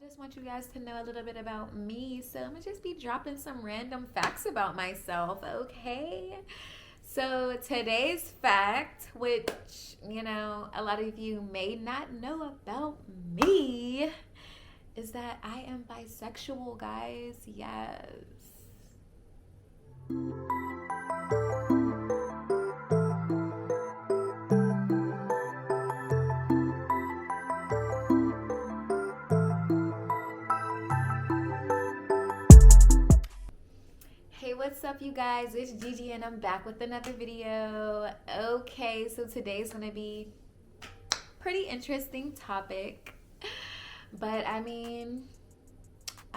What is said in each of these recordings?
Just want you guys to know a little bit about me. So I'm gonna just be dropping some random facts about myself, okay? So today's fact, which a lot of you may not know about me, is that I am bisexual, guys. Yes. Hey, what's up, you guys? It's Gigi, and I'm back with another video. Okay, so today's gonna be pretty interesting topic, but I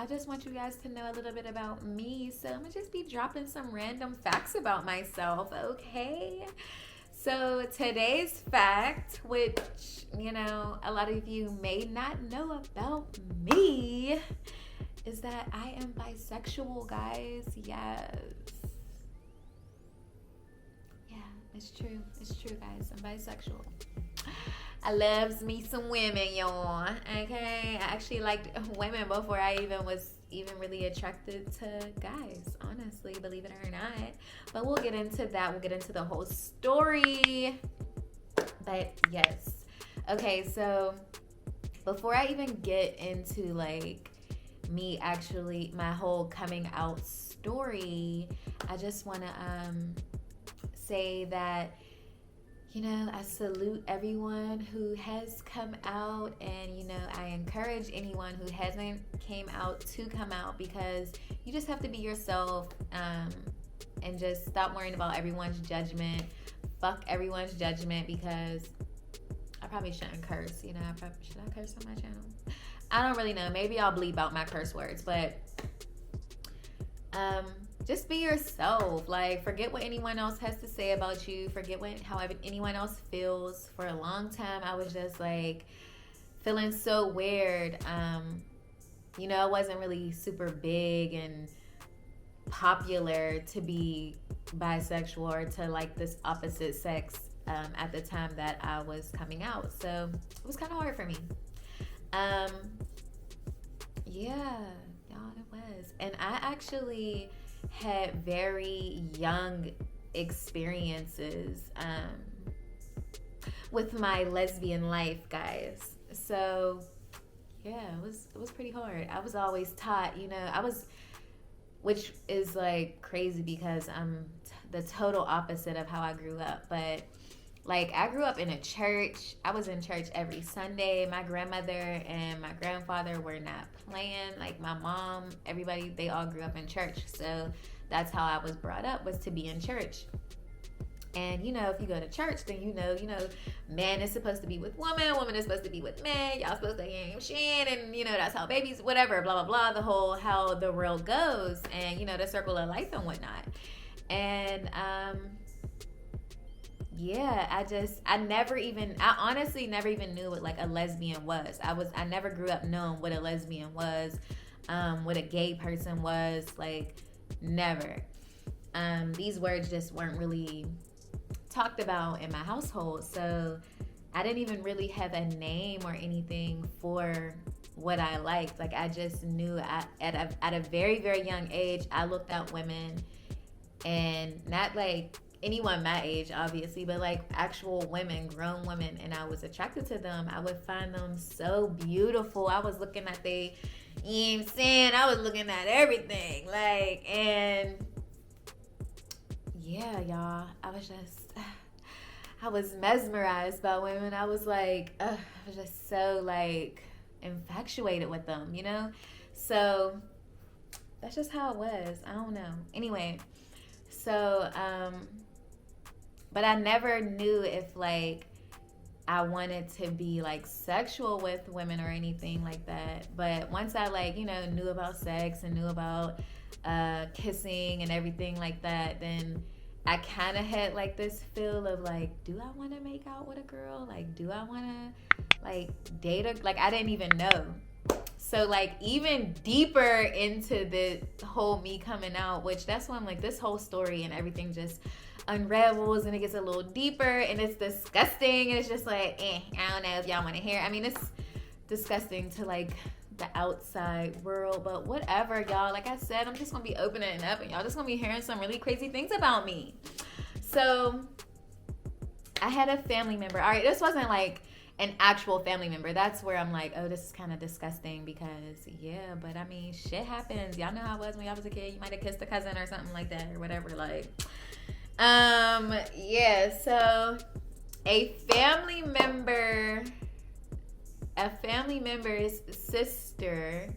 just want you guys to know a little bit about me. So I'm gonna just be dropping some random facts about myself, okay? So today's fact, which a lot of you may not know about me, is that I am bisexual, guys. Yes. Yeah, it's true. It's true, guys. I'm bisexual. I loves me some women, y'all. Okay. I actually liked women before I was really attracted to guys, honestly, believe it or not. But we'll get into that. We'll get into the whole story. But yes. Okay, so before I even get into my whole coming out story, I just want to say that I salute everyone who has come out, and I encourage anyone who hasn't came out to come out, because you just have to be yourself, and just stop worrying about everyone's judgment. Fuck everyone's judgment, because I probably shouldn't curse. Should I curse on my channel? I don't really know. Maybe I'll bleep out my curse words, but just be yourself. Forget what anyone else has to say about you. Forget how anyone else feels. For a long time, I was just feeling so weird. I wasn't really super big and popular to be bisexual or to this opposite sex at the time that I was coming out. So it was kind of hard for me. Yeah, y'all, it was. And I actually had very young experiences with my lesbian life, guys. So yeah, it was pretty hard. I was always taught, which is crazy, because I'm the total opposite of how I grew up. But I grew up in a church. I was in church every Sunday. My grandmother and my grandfather were not playing. My mom, everybody, they all grew up in church. So that's how I was brought up, was to be in church. And, if you go to church, then man is supposed to be with woman is supposed to be with man, y'all supposed to game shit, and, that's how babies, whatever, blah, blah, blah, the whole, how the world goes, and, the circle of life and whatnot. And, yeah, I honestly never even knew what a lesbian was. I never grew up knowing what a lesbian was, what a gay person was, never. These words just weren't really talked about in my household, so I didn't even really have a name or anything for what I liked. I just knew at a very, very young age, I looked at women, and not anyone my age, obviously, but actual women, grown women, and I was attracted to them. I would find them so beautiful. I was looking at you know what I'm saying? I was looking at everything. And yeah, y'all, I was mesmerized by women. I was I was just so infatuated with them, So that's just how it was. I don't know. Anyway, so but I never knew if I wanted to be sexual with women or anything like that. But once I knew about sex and knew about kissing and everything like that, then I kind of had this feel of do I want to make out with a girl? Do I want to date her? I didn't even know. So even deeper into the whole me coming out, which that's when this whole story and everything just unravels, and it gets a little deeper, and it's disgusting, and it's just I don't know if y'all want to hear. It's disgusting to the outside world. But whatever, y'all. Like I said, I'm just gonna be opening up, and y'all just gonna be hearing some really crazy things about me. So I had a family member. All right, this wasn't like an actual family member. That's where I'm like, oh, this is kind of disgusting because, yeah, but I mean, shit happens. Y'all know how it was when y'all was a kid. You might have kissed a cousin or something like that or whatever. Like, yeah, so a family member's sister,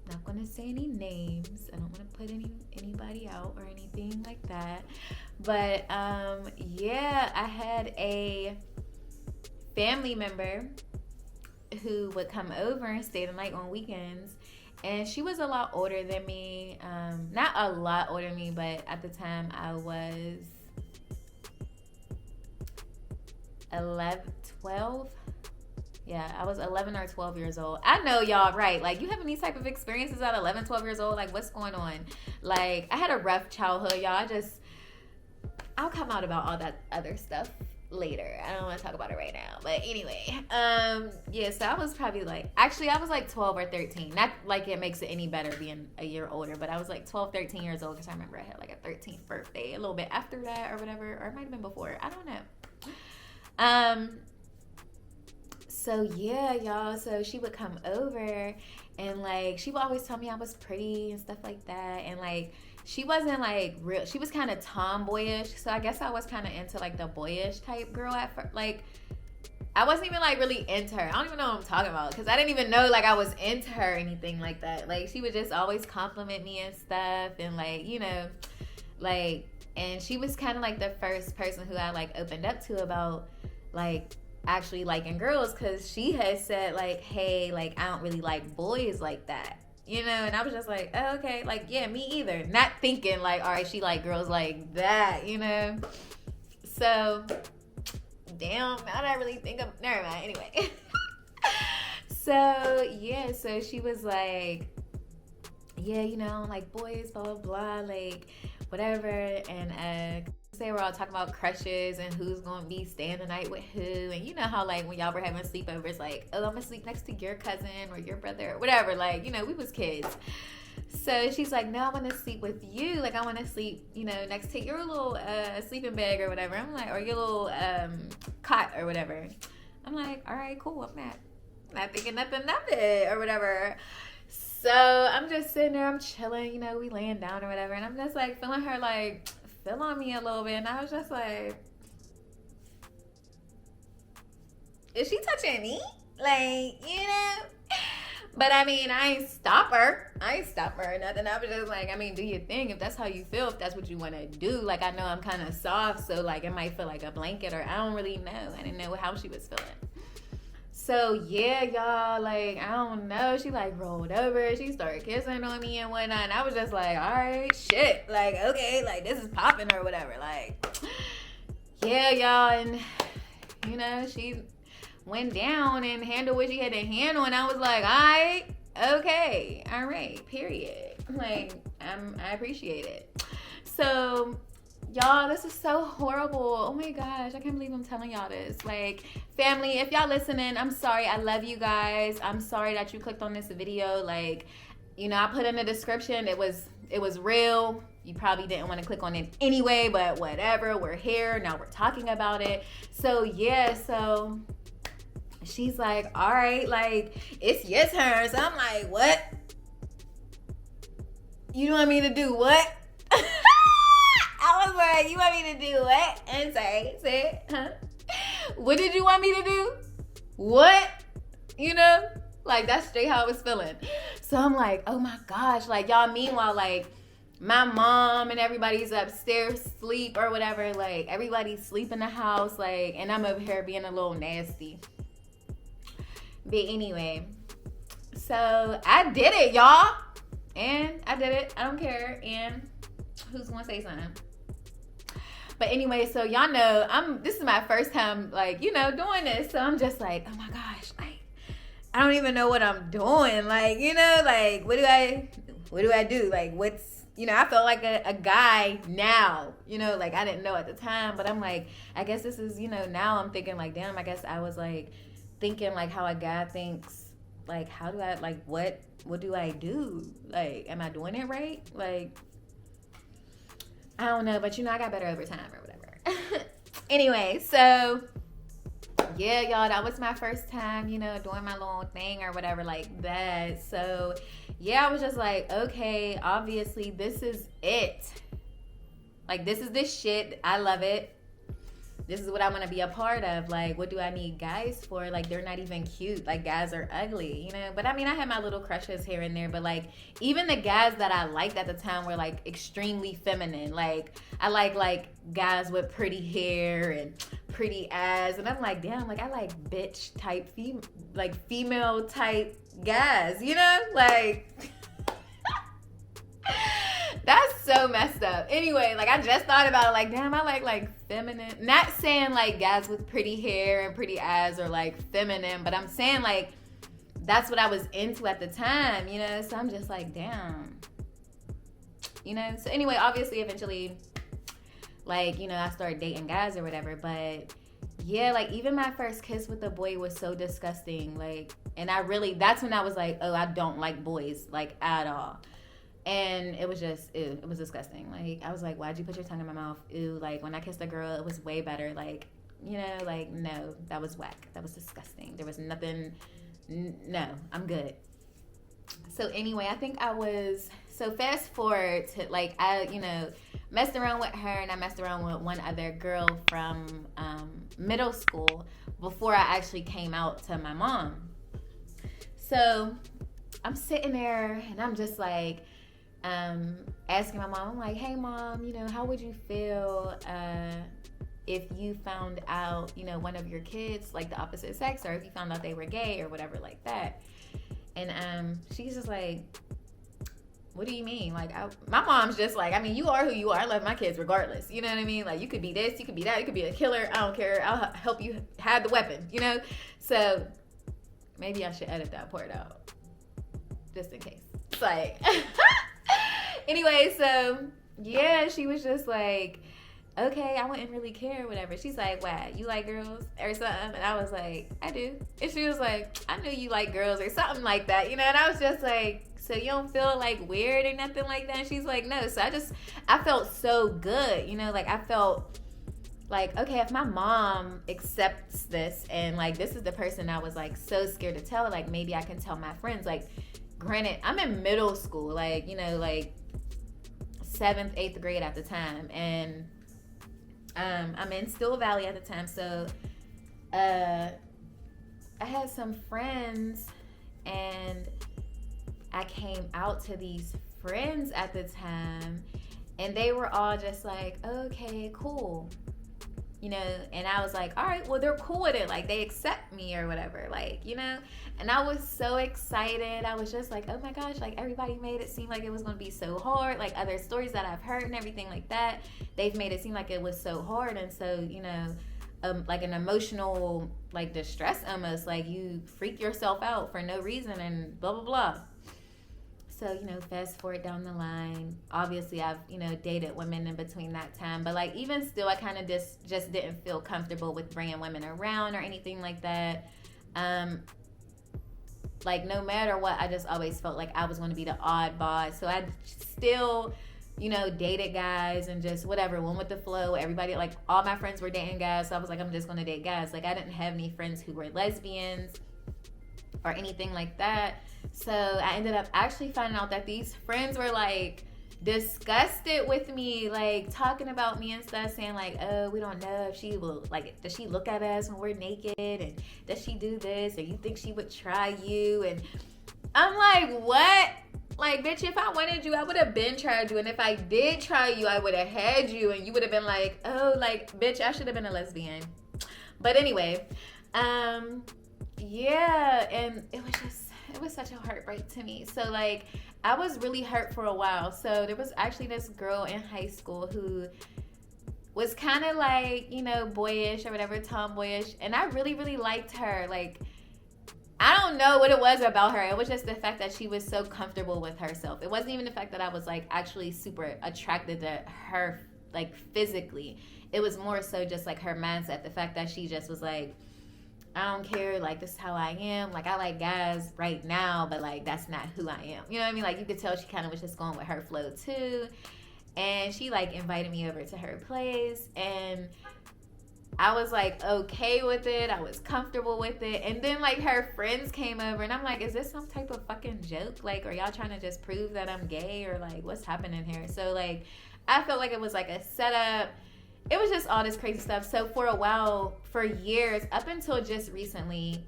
not going to say any names. I don't want to put anybody out or anything like that. But, yeah, I had a family member who would come over and stay the night on weekends, and she was a lot older than me. Not a lot older than me, but at the time I was 12. Yeah, I was 11 or 12 years old. I know y'all, right? Like, you having these type of experiences at 11, 12 years old? Like, what's going on? Like, I had a rough childhood, y'all. I'll come out about all that other stuff later. I don't want to talk about it right now. But anyway, yeah, so I was probably I was like 12 or 13. Not like it makes it any better being a year older, but I was like 12, 13 years old because I remember I had like a 13th birthday a little bit after that or whatever, or it might have been before. I don't know. So yeah, y'all, so she would come over and like she would always tell me I was pretty and stuff like that, and like she wasn't like real, she was kind of tomboyish, so I guess I was kind of into like the boyish type girl at first. Like I wasn't even like really into her. I don't even know what I'm talking about because I didn't even know like I was into her or anything like that. Like she would just always compliment me and stuff, and like, you know, like, and she was kind of like the first person who I like opened up to about like actually liking girls, because she had said like, hey, like I don't really like boys like that, you know. And I was just like, oh, okay, like yeah, me either, not thinking like, all right, she like girls like that, you know. So damn, now that I really think of, never mind, anyway. So yeah, so she was like, yeah, you know, like boys, blah blah blah, like whatever. And say we're all talking about crushes and who's gonna be staying the night with who, and you know how like when y'all were having sleepovers, like, oh, I'm gonna sleep next to your cousin or your brother or whatever, like, you know, we was kids. So she's like, no, I want to sleep with you, like I want to sleep, you know, next to your little sleeping bag or whatever. I'm like, or your little cot or whatever. I'm like, all right, cool, I'm not thinking nothing of it or whatever. So I'm just sitting there, I'm chilling, you know, we laying down or whatever, and I'm just like feeling her like feel on me a little bit, and I was just like, is she touching me? Like, you know? But I mean, I ain't stop her or nothing. I was just like, I mean, do your thing if that's how you feel, if that's what you want to do. Like, I know I'm kind of soft, so like it might feel like a blanket, or I don't really know. I didn't know how she was feeling. So yeah, y'all, like, I don't know, she like rolled over, she started kissing on me and whatnot, and I was just like, all right, shit, like, okay, like, this is popping or whatever, like, yeah, y'all. And you know, she went down and handled what she had to handle, and I was like, all right, okay, all right, period. Like, I appreciate it. So y'all, this is so horrible. Oh my gosh, I can't believe I'm telling y'all this. Like, family, if y'all listening, I'm sorry. I love you guys. I'm sorry that you clicked on this video. Like, you know, I put in the description, it was real. You probably didn't want to click on it anyway, but whatever. We're here. Now we're talking about it. So yeah, so she's like, all right, like, it's your turn. So I'm like, what? You want me to do what? I was like, you want me to do what? And say it, huh? What did you want me to do? What? You know? Like, that's straight how I was feeling. So I'm like, oh my gosh. Like, y'all, meanwhile, like, my mom and everybody's upstairs sleep or whatever. Like, everybody's sleep in the house. Like, and I'm over here being a little nasty. But anyway, so I did it, y'all. And I did it. I don't care. And who's gonna say something? But anyway, so y'all know this is my first time, like, you know, doing this. So I'm just like, oh my gosh, like, I don't even know what I'm doing. Like, you know, like, what do I do? Like, what's, you know, I felt like a guy now, you know, like, I didn't know at the time, but I'm like, I guess this is, you know, now I'm thinking like, damn, I guess I was like thinking like how a guy thinks like, how do I, like, what do I do? Like, am I doing it right? Like, I don't know, but I got better over time or whatever. Anyway, so yeah, y'all, that was my first time, doing my little thing or whatever like that. So yeah, I was just like, okay, obviously this is it. Like, this is this shit. I love it. This is what I want to be a part of. Like, what do I need guys for? Like, they're not even cute. Like, guys are ugly, But I mean, I had my little crushes here and there. But, like, even the guys that I liked at the time were, like, extremely feminine. Like, I like guys with pretty hair and pretty ass. And I'm like, damn, like, I like bitch type, female type guys, Like... That's so messed up. Anyway, like, I just thought about it, like, damn, I like feminine. Not saying like guys with pretty hair and pretty eyes are like feminine, but I'm saying like that's what I was into at the time, So I'm just like, damn, So anyway, obviously, eventually, like, I started dating guys or whatever, but yeah, like, even my first kiss with a boy was so disgusting, like, and that's when I was like, oh, I don't like boys, like, at all. And it was just, ew, it was disgusting. Like, I was like, why'd you put your tongue in my mouth? Ew, like, when I kissed a girl, it was way better. Like, like, no, that was whack. That was disgusting. There was nothing, no, I'm good. So anyway, I think so fast forward to, like, I, messed around with her, and I messed around with one other girl from middle school before I actually came out to my mom. So I'm sitting there, and I'm just like, asking my mom, I'm like, hey mom, how would you feel if you found out, one of your kids, like the opposite sex, or if you found out they were gay or whatever like that? And she's just like, what do you mean? Like, my mom's just like, I mean, you are who you are. I love my kids regardless. You know what I mean? Like, you could be this, you could be that, you could be a killer. I don't care. I'll help you have the weapon, So maybe I should edit that part out just in case. It's like... Anyway, so yeah, she was just like, okay, I wouldn't really care, whatever. She's like, wow, you like girls or something? And I was like, I do. And she was like, I knew you like girls or something like that, And I was just like, so you don't feel like weird or nothing like that? And she's like, no. So I felt so good, Like, I felt like, okay, if my mom accepts this, and like, this is the person I was like so scared to tell, like, maybe I can tell my friends. Like, granted, I'm in middle school, like, like 7th, 8th grade at the time, and I'm in Still Valley at the time. So I had some friends, and I came out to these friends at the time, and they were all just like, okay, cool, and I was like, all right, well, they're cool with it, like, they accept me or whatever, like, and I was so excited. I was just like, oh my gosh, like, everybody made it seem like it was going to be so hard. Like, other stories that I've heard and everything like that, they've made it seem like it was so hard. And so, like an emotional, like, distress almost, like, you freak yourself out for no reason and blah, blah, blah. So, fast forward down the line, obviously I've, dated women in between that time, but like, even still, I kind of just didn't feel comfortable with bringing women around or anything like that. Like, no matter what, I just always felt like I was going to be the oddball. So I still, dated guys and just whatever, went with the flow. Everybody, like, all my friends were dating guys. So I was like, I'm just going to date guys. Like, I didn't have any friends who were lesbians or anything like that. So I ended up actually finding out that these friends were, like, disgusted with me, like, talking about me and stuff, saying like, oh, we don't know if she will, like, does she look at us when we're naked, and does she do this, or you think she would try you? And I'm like, what? Like, bitch, if I wanted you, I would have been tried you, and if I did try you, I would have had you, and you would have been like, oh, like, bitch, I should have been a lesbian. But anyway, yeah, and it was such a heartbreak to me. So, like, I was really hurt for a while. So there was actually this girl in high school who was kind of like, boyish or whatever, tomboyish. And I really, really liked her. Like, I don't know what it was about her. It was just the fact that she was so comfortable with herself. It wasn't even the fact that I was, like, actually super attracted to her, like, physically. It was more so just, like, her mindset. The fact that she just was like, I don't care, like, this is how I am. Like, I like guys right now, but like that's not who I am. You know what I mean? Like, you could tell she kind of was just going with her flow too. And she like invited me over to her place, and I was like okay with it. I was comfortable with it. And then like her friends came over, and I'm like, is this some type of fucking joke? Like, are y'all trying to just prove that I'm gay, or like what's happening here? So like I felt like it was like a setup. It was just all this crazy stuff. So for a while, for years, up until just recently,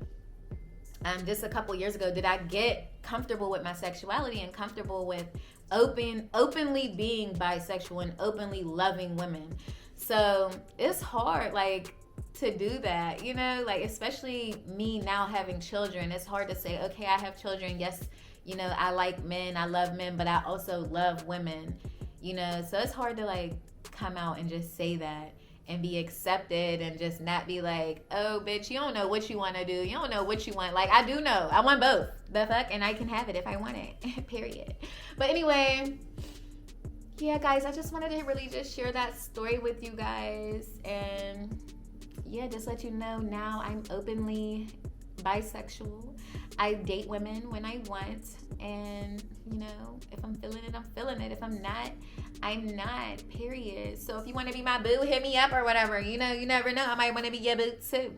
just a couple years ago, did I get comfortable with my sexuality and comfortable with openly being bisexual and openly loving women. So it's hard, like, to do that, you know, like, especially me now having children. It's hard to say, okay, I have children. Yes, you know, I like men, I love men, but I also love women, you know. So it's hard to like come out and just say that and be accepted and just not be like, oh bitch, you don't know what you want to do, you don't know what you want. Like, I do know, I want both, the fuck, and I can have it if I want it. Period. But anyway, yeah guys, I just wanted to really just share that story with you guys, and yeah, just let you know now I'm openly bisexual. I date women when I want, and you know, if I'm feeling it, I'm feeling it. If I'm not, I'm not, period. So if you want to be my boo, hit me up or whatever. You know, you never know, I might want to be your boo too.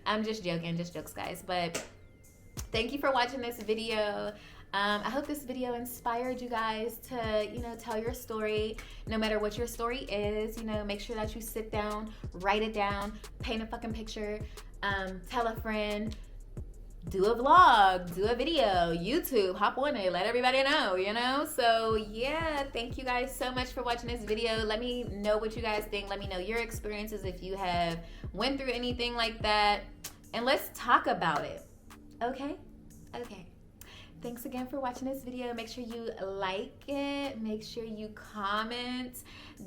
I'm just joking, just jokes guys. But thank you for watching this video. I hope this video inspired you guys to, you know, tell your story. No matter what your story is, you know, make sure that you sit down, write it down, paint a fucking picture, tell a friend, do a vlog, do a video, YouTube, hop on it, let everybody know, you know? So yeah, thank you guys so much for watching this video. Let me know what you guys think. Let me know your experiences if you have went through anything like that, and let's talk about it. Okay? Okay. Thanks again for watching this video. Make sure you like it. Make sure you comment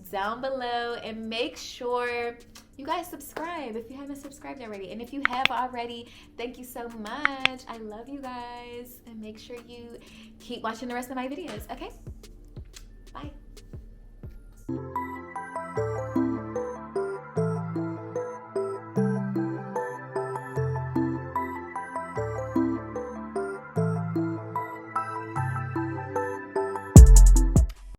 down below. And make sure you guys subscribe if you haven't subscribed already. And if you have already, thank you so much. I love you guys. And make sure you keep watching the rest of my videos. Okay?